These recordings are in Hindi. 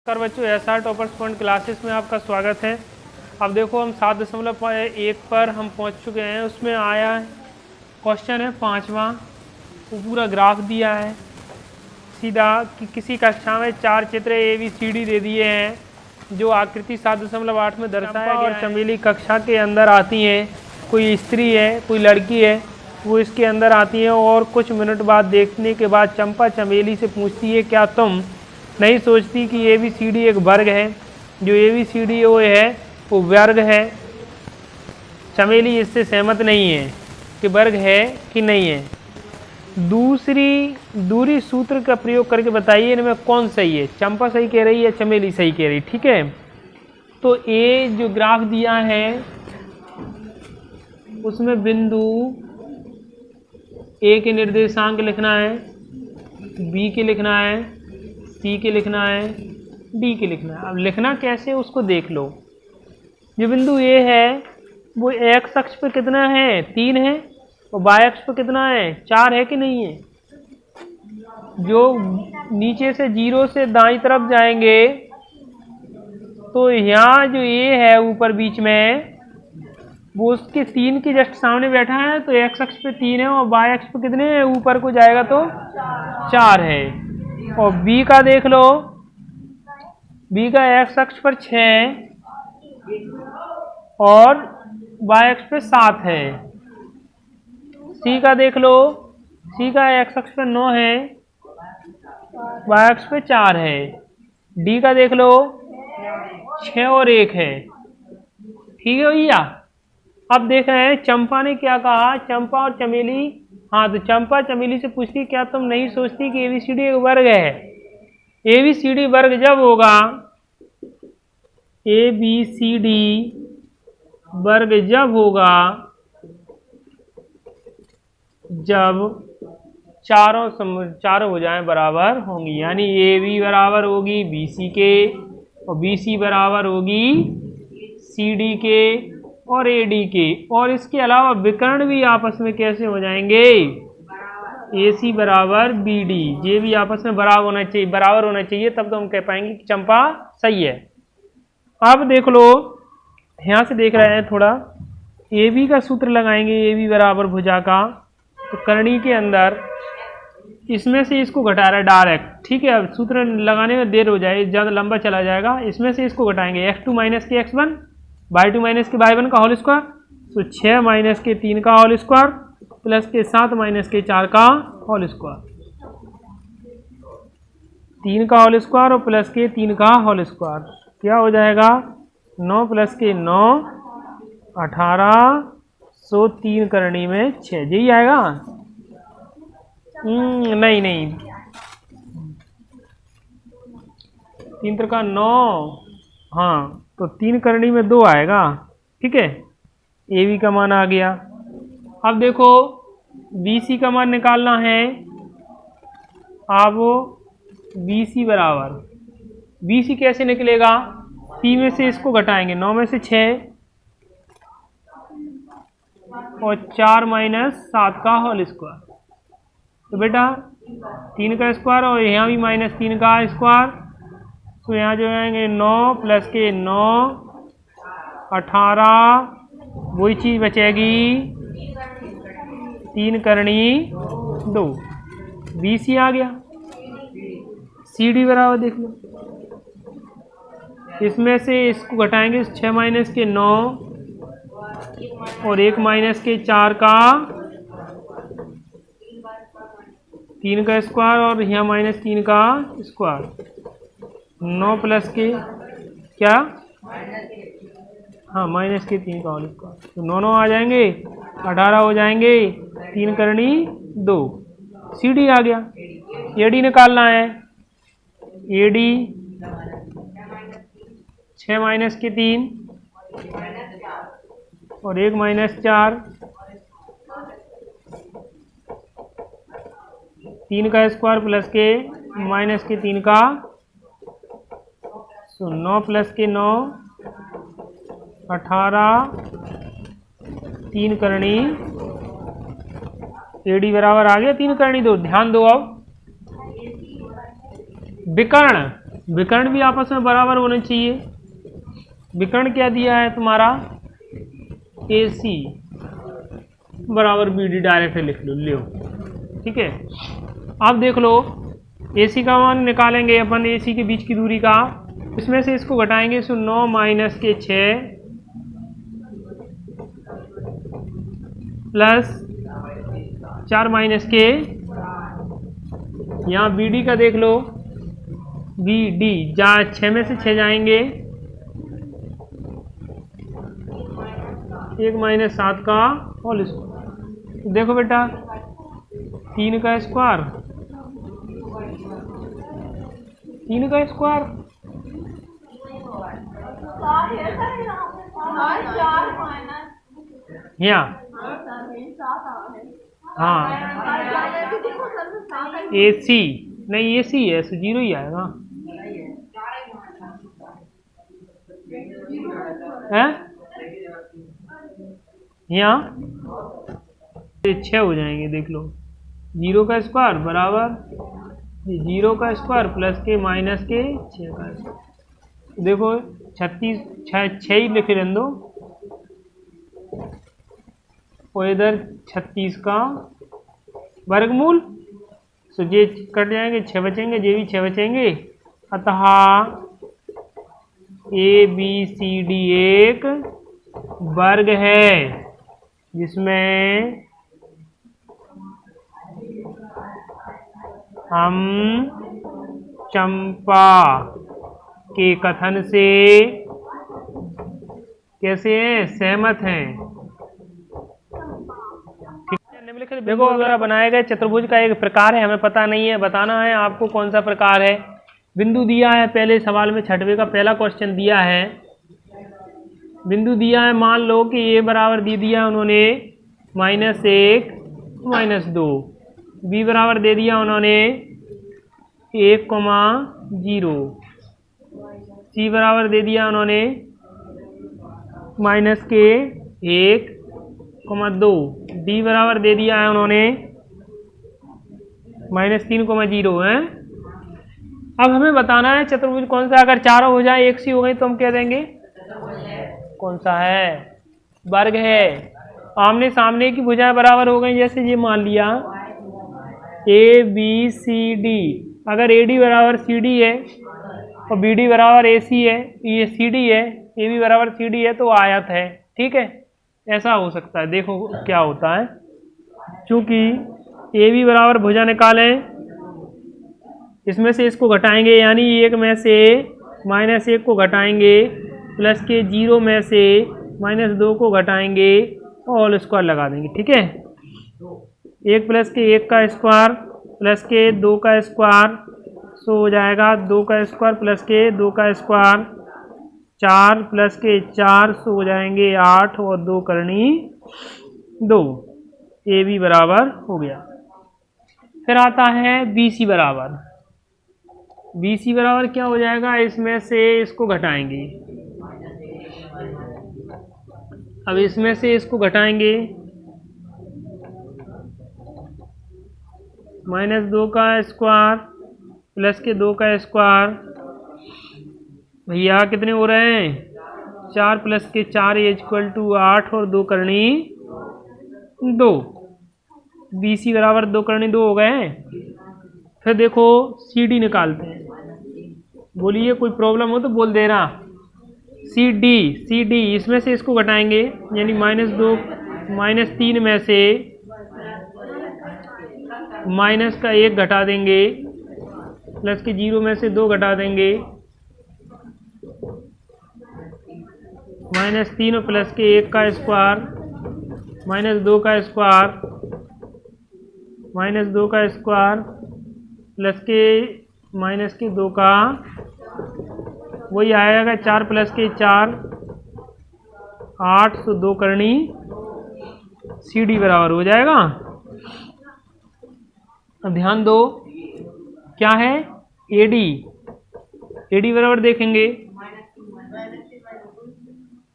नमस्कार बच्चों, SR टॉपर्स पॉइंट क्लासेस में आपका स्वागत है। अब देखो हम 7.1 पर हम पहुंच चुके हैं। उसमें आया है क्वेश्चन है 5वां। वो पूरा ग्राफ दिया है सीधा कि किसी कक्षा में 4 चित्र ABCD दे दिए हैं जो आकृति 7.8 में दर्शाया गया और चमेली कक्षा के अंदर आती हैं। कोई स्त्री है, कोई लड़की है, वो इसके अंदर आती है और कुछ मिनट बाद देखने के बाद चंपा चमेली से पूछती है, क्या तुम नहीं सोचती कि ABCD एक वर्ग है? जो ABCD वो है वो वर्ग है। चमेली इससे सहमत नहीं है कि वर्ग है कि नहीं है। दूरी सूत्र का प्रयोग करके बताइए इनमें कौन सही है। चंपा सही कह रही है, चमेली सही कह रही, ठीक है। तो ए जो ग्राफ दिया है उसमें बिंदु ए के निर्देशांक लिखना है, बी के लिखना है, सी के लिखना है, डी के लिखना है। अब लिखना कैसे उसको देख लो। जो बिंदु ए है वो एक्स अक्ष पे कितना है? 3 है। और वाई अक्ष पे कितना है? 4 है कि नहीं है? जो नीचे से 0 से दाईं तरफ जाएंगे तो यहाँ जो ए है ऊपर बीच में वो उसके 3 के जस्ट सामने बैठा है, तो एक्स अक्ष पे 3 है और वाई अक्ष पे कितने हैं? ऊपर को जाएगा तो 4 है। और बी का देख लो, बी का एक्स अक्ष पर 6 और वाई अक्ष पे 7 है। सी का देख लो, सी का एक्स अक्ष पर 9 है, वाई अक्ष पे 4 है। डी का देख लो, 6 और 1 है, ठीक है भैया। अब देख रहे हैं चंपा ने क्या कहा। चंपा और चमेली, हाँ, तो चंपा चमेली से पूछती, क्या तुम नहीं सोचती कि ABCD एक वर्ग है? ABCD वर्ग जब होगा, ABCD वर्ग जब होगा जब चारों भुजाएं बराबर होंगी, यानी AB बराबर होगी BC के और BC बराबर होगी CD के और AD के। और इसके अलावा विकर्ण भी आपस में कैसे हो जाएंगे? AC बराबर BD, ये भी आपस में बराबर होना चाहिए, तब तो हम कह पाएंगे कि चंपा सही है। अब देख लो, यहाँ से देख रहे हैं थोड़ा, AB का सूत्र लगाएंगे, AB बराबर भुजा का। तो करणी के अंदर इसमें से इसको घटा रहा है डायरेक्ट, ठीक है। अब सूत्र लगाने में देर हो जाए, ज़्यादा लंबा चला जाएगा। इसमें से इसको घटाएंगे, x2 माइनस के x1, y2 माइनस के y1 का होल स्क्वायर, तो 6 माइनस के 3 का होल स्क्वायर प्लस के 7 माइनस के 4 का होल स्क्वायर, 3 का होल स्क्वायर और प्लस के 3 का होल स्क्वायर। क्या हो जाएगा? 9 प्लस के 9 18, 3 करनी में 6, यही आएगा। नहीं, 3 का 9, हाँ, तो 3 करनी में 2 आएगा, ठीक है। AB का मान आ गया। अब देखो BC का मान निकालना है। अब BC बराबर, BC कैसे निकलेगा? C में से इसको घटाएंगे, 9 में से 6 और 4 माइनस 7 का होल स्क्वायर। तो बेटा 3 का स्क्वायर और यहाँ भी माइनस 3 का स्क्वायर, तो यहाँ जो आएंगे 9 प्लस के 9 18, वही चीज़ बचेगी 3 करनी 2, BC आ गया। CD बराबर देख लो, इसमें से इसको घटाएंगे, 6 माइनस के 9 और 1 माइनस के 4 का 3 का स्क्वायर और यहाँ माइनस 3 का स्क्वायर, 9 प्लस के क्या, हाँ, माइनस के 3 का होल स्क्वायर, तो 9 आ जाएंगे, 18 हो जाएंगे, 3 करनी 2। CD आ गया। AD निकालना है। AD 6 माइनस के 3 और 1 माइनस 4, 3 का स्क्वायर प्लस के माइनस के 3 का, तो 9 प्लस के 9 18, 3 करनी, AD बराबर आ गया 3 करनी 2। ध्यान दो, अब विकर्ण विकर्ण भी आपस में बराबर होने चाहिए। विकर्ण क्या दिया है तुम्हारा, AC बराबर BD, डायरेक्ट लिख लो, ले। ठीक है, अब देख लो AC का मान निकालेंगे अपन, AC के बीच की दूरी का। इसमें से इसको घटाएंगे, सो 9 माइनस के 6 प्लस 4 माइनस के, यहाँ BD का देख लो, BD जहाँ 6 में से 6 जाएंगे, 1 माइनस 7 का होल स्क्वायर। देखो बेटा 3 का स्क्वायर, 3 का स्क्वायर, यहाँ हाँ AC नहीं, AC है तो 0 ही आएगा है। यहाँ 6 हो जाएंगे, देख लो 0 का स्क्वायर बराबर 0 का स्क्वायर प्लस के माइनस के 6 का स्क्वायर। देखो 36, 6 ही लिख लेने दो, और इधर 36 का वर्गमूल, तो ये कट जाएंगे, 6 बचेंगे, ये भी 6 बचेंगे। अतः ABCD एक वर्ग है जिसमें हम चंपा के कथन से कैसे सहमत हैं। देखो अगर बनाए गए चतुर्भुज का एक प्रकार है, हमें पता नहीं है, बताना है आपको कौन सा प्रकार है। बिंदु दिया है पहले सवाल में, 6वें का पहला क्वेश्चन दिया है, बिंदु दिया है, मान लो कि A बराबर दे दिया उन्होंने -1 -2, B बराबर दे दिया उन्होंने 1,0, C बराबर दे दिया उन्होंने -1,2, D बराबर दे दिया है उन्होंने -3,0 है। अब हमें बताना है चतुर्भुज कौन सा, अगर चारों हो जाए एक सी हो गई तो हम कह देंगे कौन सा है, वर्ग है। आमने सामने की भुजाएं बराबर हो गई, जैसे ये मान लिया ABCD, अगर AD बराबर CD है और BD बराबर AC है, ये CD है, AB बराबर CD है, तो आयत है। ठीक है, ऐसा हो सकता है। देखो क्या होता है, चूंकि AB बराबर भुजा निकालें, इसमें से इसको घटाएंगे, यानी 1 में से -1 को घटाएंगे, प्लस के 0 में से -2 को घटाएंगे और होल स्क्वायर लगा देंगे। ठीक है, 1 प्लस के 1 का स्क्वायर प्लस के 2 का स्क्वायर, सो हो जाएगा 2 का स्क्वायर प्लस के 2 का स्क्वायर, 4 प्लस के 4, सो हो जाएंगे 8 और 2 करनी 2। AB बराबर हो गया। फिर आता है BC बराबर, BC बराबर क्या हो जाएगा, इसमें से इसको घटाएंगे, अब इसमें से इसको घटाएंगे, -2 का स्क्वायर प्लस के 2 का स्क्वायर, भैया कितने हो रहे हैं, 4 प्लस के 4 = 8 और 2 करनी 2। BC बराबर 2 करनी 2 हो गए। फिर देखो CD निकालते हैं, बोलिए कोई प्रॉब्लम हो तो बोल देना। CD इसमें से इसको घटाएंगे, यानी -2 -3 में से माइनस का 1 घटा देंगे, प्लस के 0 में से 2 घटा देंगे, -3 प्लस के 1 का स्क्वायर, -2 का स्क्वायर, -2 का स्क्वायर प्लस के -2 का, वही आएगा 4 प्लस के 4, 8, तो 2 करनी CD बराबर हो जाएगा। अब ध्यान दो क्या है, AD बराबर देखेंगे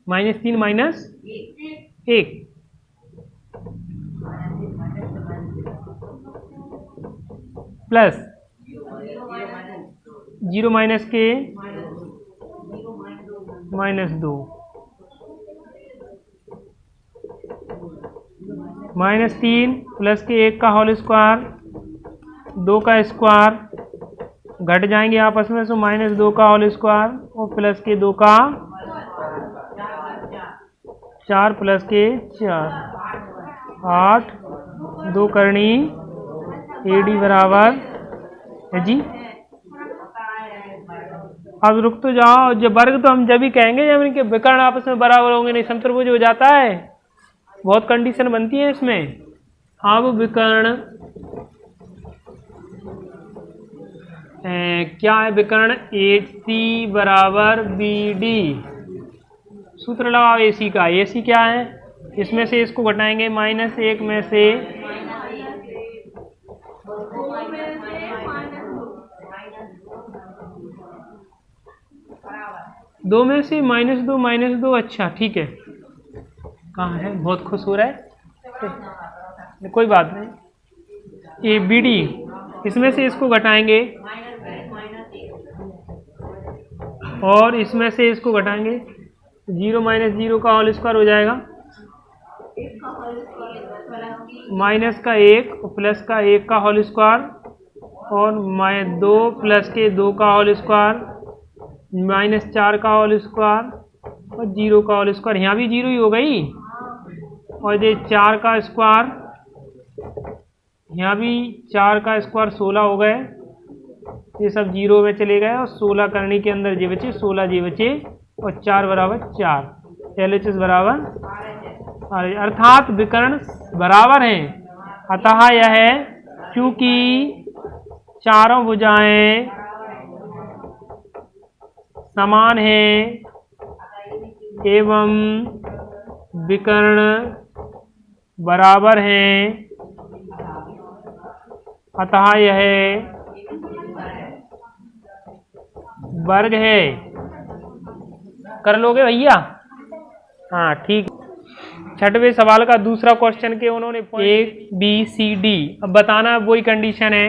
-3 -1 प्लस 0 माइनस के -2 -3 प्लस के 1 का होल स्क्वायर 2 का स्क्वायर घट जाएंगे आपस में, सो -2 का होल स्क्वायर और प्लस के 2 का 4 प्लस के 4 8 2 करनी AD बराबर है जी। अब रुक तो जाओ, जब वर्ग तो हम जब ही कहेंगे जब इनके विकर्ण आपस में बराबर होंगे, नहीं समत्रिभुज हो जाता है, बहुत कंडीशन बनती है इसमें। अब विकर्ण क्या है, विकर्ण AC बराबर BD। सूत्र लगाओ AC का। AC क्या है, इसमें से इसको घटाएंगे, -1 में से 2 में से -2 अच्छा ठीक है। कहाँ है, बहुत खुश हो रहा है, कोई बात नहीं। ये BD, इसमें से इसको घटाएंगे और इसमें से इसको घटाएंगे, 0 - 0 का होल स्क्वायर हो जाएगा, माइनस का 1 प्लस का 1 का होल स्क्वायर और -2 प्लस के 2 का होल स्क्वायर -4 का होल स्क्वायर और 0 का होल स्क्वायर। यहाँ भी 0 ही हो गई, और ये 4 का स्क्वायर, यहाँ भी 4 का स्क्वायर 16 हो गए, ये सब 0 में चले गए और 16 करनी के अंदर जे बचे 16 जे बचे और 4 बराबर 4, LHS बराबर, अर्थात विकर्ण बराबर हैं। अतः यह चूंकि चारों भुजाएं समान हैं एवं विकर्ण बराबर हैं, अतः यह वर्ग है। कर लोगे भैया? हाँ ठीक। छठवें सवाल का दूसरा क्वेश्चन के उन्होंने ABCD, अब बताना वही कंडीशन है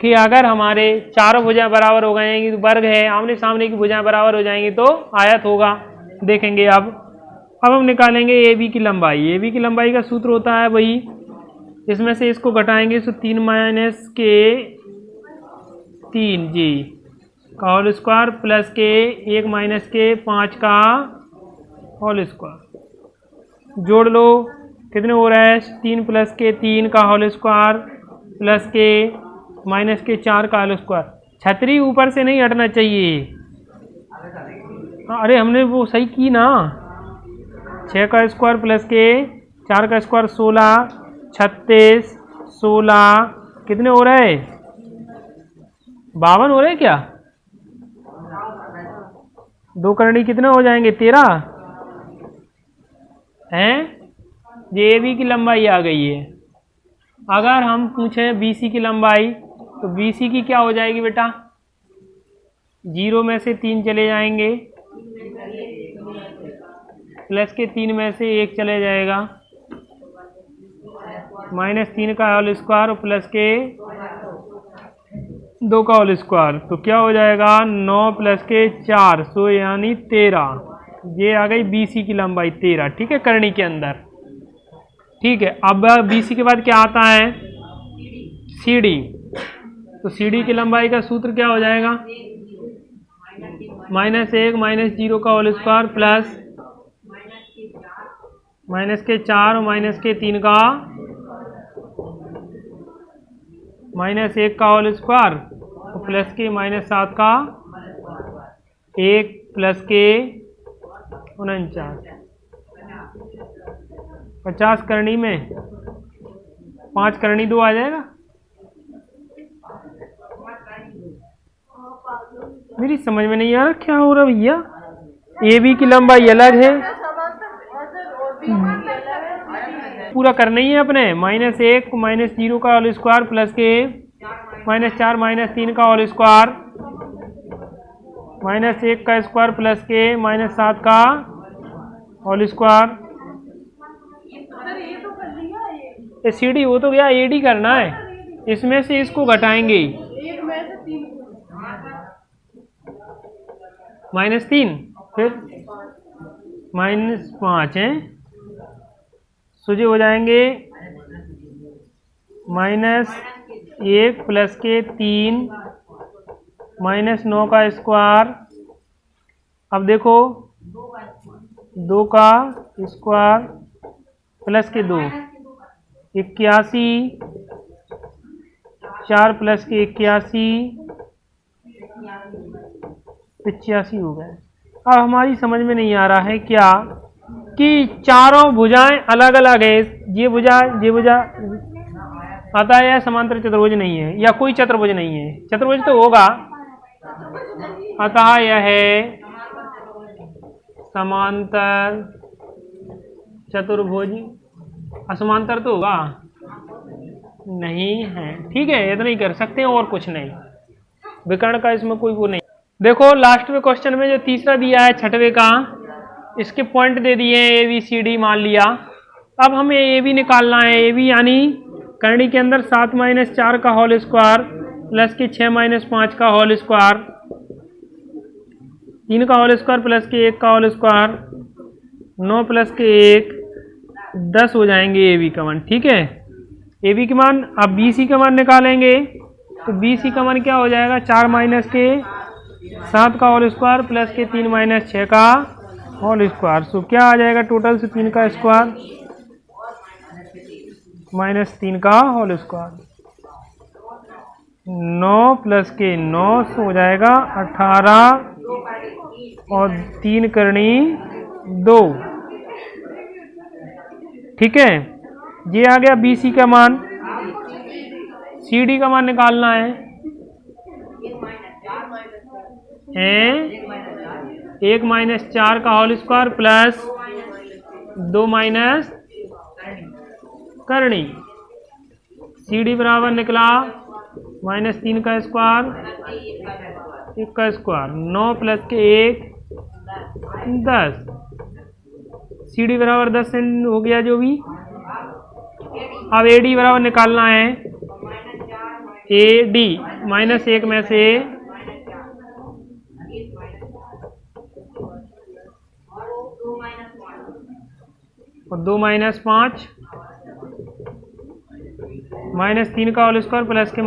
कि अगर हमारे चारों भुजाएं बराबर हो जाएंगी तो वर्ग है, आमने सामने की भुजाएं बराबर हो जाएंगी तो आयत होगा। देखेंगे अब हम निकालेंगे AB की लंबाई। AB की लंबाई का सूत्र होता है वही, इसमें से इसको घटाएंगे तो 3 माइनस के 3 जी का होल स्क्वायर प्लस के 1 माइनस के 5 का होल स्क्वायर, जोड़ लो कितने हो रहा है, 3 प्लस के 3 का होल स्क्वायर प्लस के माइनस के 4 का होल स्क्वायर। छतरी ऊपर से नहीं हटना चाहिए। अरे हमने वो सही की ना, 6 का स्क्वायर प्लस के 4 का स्क्वायर 16, 36, 16 कितने हो रहे हैं, 52 हो रहे हैं क्या, 2 करनी कितने हो जाएंगे, 13 हैं। ये AB की लंबाई आ गई है। अगर हम पूछें BC की लंबाई तो BC की क्या हो जाएगी बेटा, 0 में से 3 चले जाएंगे, प्लस के 3 में से 1 चले जाएगा, -3 का होल स्क्वायर और प्लस के 2 का होल स्क्वायर, तो क्या हो जाएगा 9 प्लस के 4 सो यानी 13। ये आ गई BC की लंबाई 13, ठीक है, करनी के अंदर। ठीक है, अब BC के बाद क्या आता है, CD। तो CD की लंबाई का सूत्र क्या हो जाएगा, -1 - 0 का होल स्क्वायर प्लस -4 और -3 का -1 का होल स्क्वायर और प्लस के -7 का 1 प्लस के 49, 50 करनी में 5 करनी 2 आ जाएगा। मेरी समझ में नहीं आ रहा क्या हो रहा भैया। AB की लंबाई अलग है, पूरा करना ही है अपने, -1 - 0 का होल स्क्वायर प्लस के -4 -3 का होल स्क्वायर, -1 का स्क्वायर प्लस के -7 का होल स्क्वायर। CD वो तो गया, AD करना है, इसमें से इसको घटाएंगे, -3, फिर -5 है, सूझे हो जाएंगे -1 प्लस के 3 -9 का स्क्वायर। अब देखो 2 का स्क्वायर प्लस के 2 81, 4 प्लस के 81 85 हो गए। अब हमारी समझ में नहीं आ रहा है क्या कि चारों भुजाएं अलग अलग है, ये भुजा आता है या समांतर चतुर्भुज नहीं है या कोई चतुर्भुज नहीं है। चतुर्भुज तो होगा, अतः यह है समांतर चतुर्भुज। असमांतर तो होगा नहीं है, ठीक है, इतना ही कर सकते हैं और कुछ नहीं। विकर्ण का इसमें कोई वो नहीं। देखो लास्ट में क्वेश्चन में जो तीसरा दिया है छठवें का, इसके पॉइंट दे दिए ए बी सी डी मान लिया। अब हमें ए बी निकालना है। ए बी यानी करनी के अंदर 7 - 4 का होल स्क्वायर प्लस के 6 - 5 का होल स्क्वायर, 3 का होल स्क्वायर प्लस के 1 का होल स्क्वायर, 9 प्लस के 1 10 हो जाएंगे ए बी का मान। ठीक है, ए बी के मान। अब बी सी का मान निकालेंगे तो बी सी का मान क्या हो जाएगा, 4 - के 7 का होल स्क्वायर प्लस के 3 - 6 का होल स्क्वायर। सो क्या आ जाएगा टोटल से 3 का स्क्वायर -3 का होल स्क्वायर। 9 प्लस के 9 हो जाएगा 18 और 3 करनी 2। ठीक है, ये आ गया बी सी का मान। सी डी का मान निकालना है। 1 - 4 का होल स्क्वायर प्लस 2 माइनस करनी। सी डी बराबर निकला -3 का स्क्वायर 1 का स्क्वायर, 9 प्लस के 1 10। सी डी बराबर 10 हो गया जो भी। अब ए डी बराबर निकालना है। ए डी -1 में से और 2 - 5 -3 का होल स्क्वायर प्लस के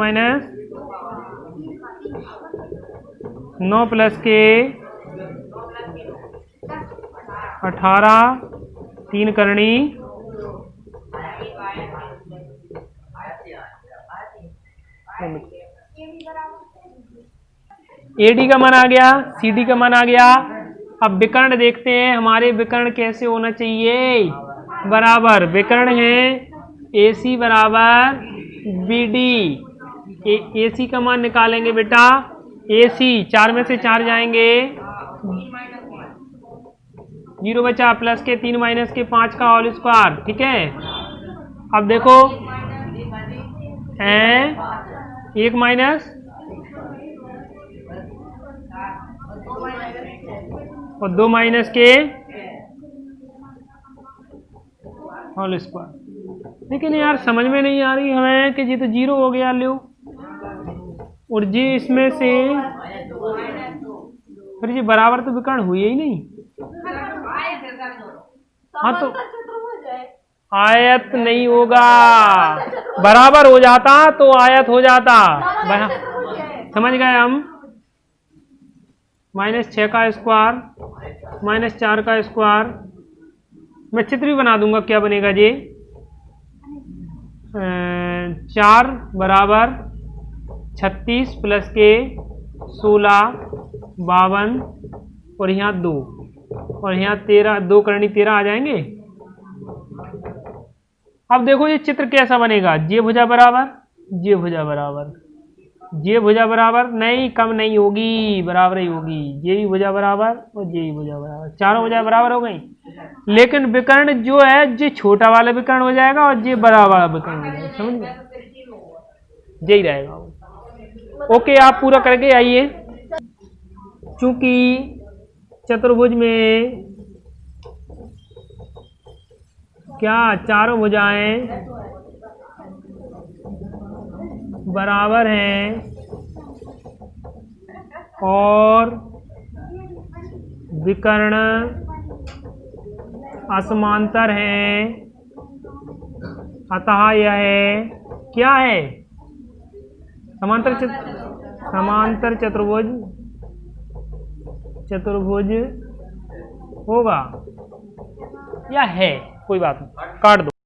9 प्लस के 18 3 करनी। ए डी का मान आ गया, सी डी का मान आ गया। अब विकर्ण देखते हैं हमारे विकर्ण कैसे होना चाहिए। बराबर विकर्ण है ए सी बराबर बी डी। ए सी का मान निकालेंगे बेटा। ए सी 4 में से 4 जाएंगे, 0 बचा प्लस के 3 माइनस के 5 का होल स्क्वायर। ठीक है, अब देखो 1 माइनस और 2 माइनस के होल स्क्वायर। लेकिन यार समझ में नहीं आ रही हमें कि ये तो 0 हो गया लो, और जी इसमें से फिर ये बराबर तो विकर्ण हुई ही नहीं। हाँ तो आयत नहीं होगा, बराबर हो जाता तो आयत हो जाता। समझ गए हम। -6 का स्क्वायर -4 का स्क्वायर। मैं चित्र भी बना दूंगा, क्या बनेगा जी। 4 बराबर 36 प्लस के 16 52 और यहाँ 2 और यहाँ 13, 2 करनी 13 आ जाएंगे। अब देखो ये चित्र कैसा बनेगा। ये भुजा बराबर, ये भुजा बराबर, ये भुजा बराबर नहीं, कम नहीं होगी, बराबर ही होगी। ये भी भुजा बराबर और ये भी भुजा बराबर, चारों भुजा बराबर हो गई। लेकिन विकर्ण जो है ये छोटा वाला विकर्ण हो जाएगा और ये बड़ा वाला विकर्ण हो जाएगा। समझ गए, यही रहेगा। ओके, आप पूरा करके आइए। चूंकि चतुर्भुज में क्या चारों भुजाएं बराबर हैं और विकर्ण असमांतर हैं, अतः यह क्या है? समांतर चतुर्भुज होगा या है, कोई बात नहीं, काट दो।